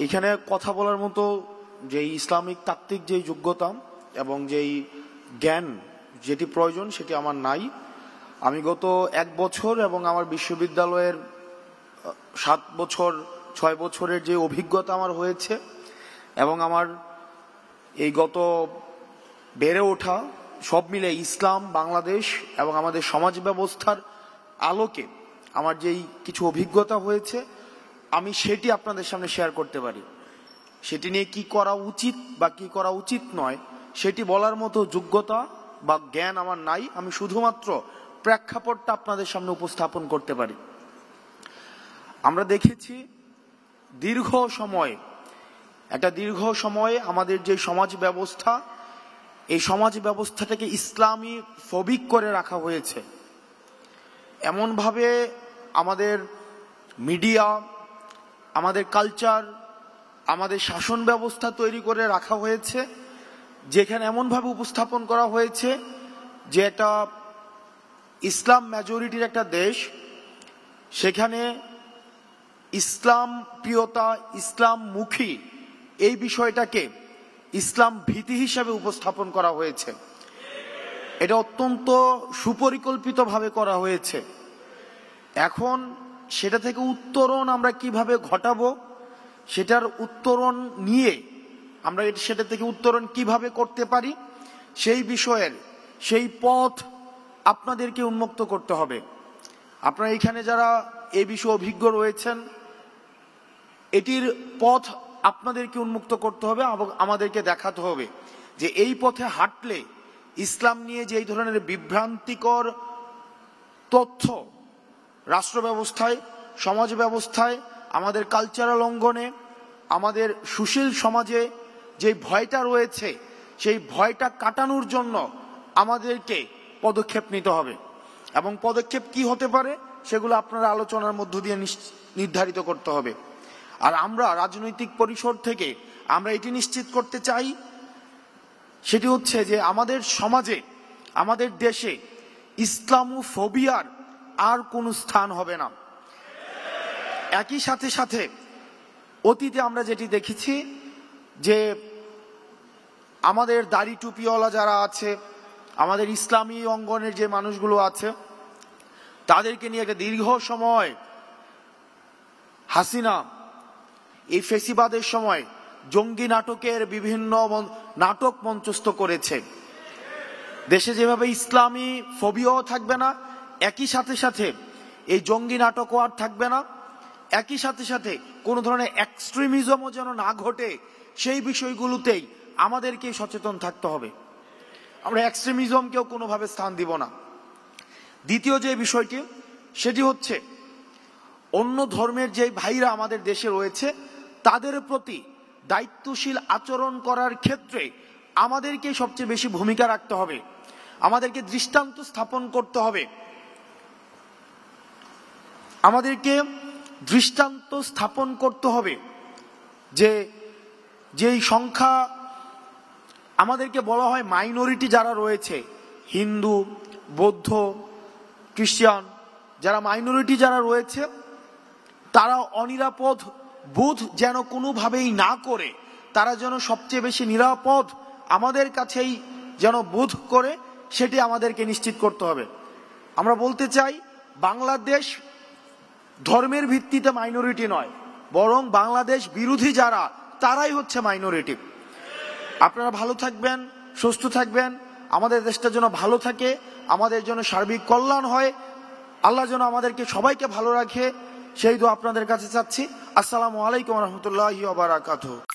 এখানে কথা বলার মতো যে ইসলামিক তাত্ত্বিক যে যোগ্যতা এবং যেই জ্ঞান যেটি প্রয়োজন সেটি আমার নাই। আমি গত 1 বছর এবং আমার বিশ্ববিদ্যালয়ের 7 বছর 6 বছরের যে অভিজ্ঞতা আমার হয়েছে এবং আমার এই গত বেড়ে ওঠা সব মিলে ইসলাম, বাংলাদেশ এবং আমাদের সমাজ ব্যবস্থার আলোকে আমার যেই কিছু অভিজ্ঞতা হয়েছে আমি সেটি আপনাদের সামনে শেয়ার করতে পারি। সেটি নিয়ে কি করা উচিত বা কি করা উচিত নয় সেটি বলার মতো যোগ্যতা বা জ্ঞান আমার নাই। আমি শুধুমাত্র প্রেক্ষাপটটা আপনাদের সামনে উপস্থাপন করতে পারি। আমরা দেখেছি দীর্ঘ সময় আমাদের যে সমাজ ব্যবস্থা, এই সমাজ ব্যবস্থাটাকে ইসলামী ফবিক করে রাখা হয়েছে। এমনভাবে আমাদের মিডিয়া, আমাদের কালচার, আমাদের শাসন ব্যবস্থা তৈরি করে রাখা হয়েছে যেখানে এমনভাবে উপস্থাপন করা হয়েছে যে একটা ইসলাম মেজরিটির একটা দেশ, সেখানে ইসলাম প্রিয়তা, ইসলাম মুখী এই বিষয়টাকে ইসলাম ভীতি হিসাবে উপস্থাপন করা হয়েছে। এটা অত্যন্ত সুপরিকল্পিতভাবে করা হয়েছে। এখন সেটা থেকে উত্তরণ আমরা কিভাবে ঘটাবো, সেটার উত্তরণ নিয়ে আমরা সেটা থেকে উত্তরণ কিভাবে করতে পারি সেই বিষয়ের সেই পথ আপনাদেরকে উন্মুক্ত করতে হবে। আপনারা এখানে যারা এই বিষয়ে অভিজ্ঞ রয়েছেন, এটির পথ আপনাদেরকে উন্মুক্ত করতে হবে এবং আমাদেরকে দেখাতে হবে যে এই পথে হাঁটলে ইসলাম নিয়ে যে এই ধরনের বিভ্রান্তিকর তথ্য রাষ্ট্র ব্যবস্থায়, সমাজ ব্যবস্থায়, আমাদের কালচারাল অঙ্গনে, আমাদের সুশীল সমাজে যে ভয়টা রয়েছে সেই ভয়টা কাটানোর জন্য আমাদেরকে পদক্ষেপ নিতে হবে। এবং পদক্ষেপ কি হতে পারে সেগুলো আপনারা আলোচনার মধ্য দিয়ে নির্ধারিত করতে হবে। আর আমরা রাজনৈতিক পরিসর থেকে আমরা এটি নিশ্চিত করতে চাই, সেটি হচ্ছে যে আমাদের সমাজে, আমাদের দেশে ইসলামোফোবিয়ার আর কোনো স্থান হবে না। একই সাথে অতীতে আমরা যেটি দেখেছি যে আমাদের দাড়ি টুপিওয়ালা যারা আছে, আমাদের ইসলামী অঙ্গনের যে মানুষগুলো আছে, তাদেরকে নিয়ে একটা দীর্ঘ সময় হাসিনা এই ফেসিবাদের সময় জঙ্গি নাটকের বিভিন্ন নাটক মঞ্চস্থ করেছে। দেশে যেভাবে ইসলামী ফোবিয়াও থাকবে না, একই সাথে এই জঙ্গি নাটকও আর থাকবে না। একই সাথে কোনো ধরনের এক্সট্রিমিজমও যেন না ঘটে সেই বিষয়গুলোতেই আমাদেরকে সচেতন থাকতে হবে। আমরা এক্সট্রিমিজমকেও কোনোভাবে স্থান দিব না। দ্বিতীয় যে বিষয়টি সেটি হচ্ছে অন্য ধর্মের যে ভাইরা আমাদের দেশে রয়েছে তাদের প্রতি দায়িত্বশীল আচরণ করার ক্ষেত্রে আমাদেরকে সবচেয়ে বেশি ভূমিকা রাখতে হবে। আমাদেরকে দৃষ্টান্ত স্থাপন করতে হবে। আমাদেরকে দৃষ্টান্ত স্থাপন করতে হবে যে যেই সংখ্যা আমাদেরকে বলা হয় মাইনরিটি যারা রয়েছে, হিন্দু, বৌদ্ধ, খ্রিস্টান, যারা মাইনরিটি যারা রয়েছে তারা অনিরাপদ বোধ যেন কোনোভাবেই না করে, তারা যেন সবচেয়ে বেশি নিরাপদ আমাদের কাছেই যেন বোধ করে, সেটি আমাদেরকে নিশ্চিত করতে হবে। আমরা বলতে চাই বাংলাদেশ ধর্মের ভিত্তিতে মাইনরিটি নয়, বরং বাংলাদেশ বিরোধী যারা তারাই হচ্ছে মাইনরিটি। আপনারা ভালো থাকবেন, সুস্থ থাকবেন, আমাদের দেশটা যেন ভালো থাকে, আমাদের জন্য সার্বিক কল্যাণ হয়, আল্লাহ যেন আমাদেরকে সবাইকে ভালো রাখে, সেই দোয়া আপনাদের কাছে চাচ্ছি। আসসালামু আলাইকুম ওয়া রাহমাতুল্লাহি ওয়া বারাকাতুহু।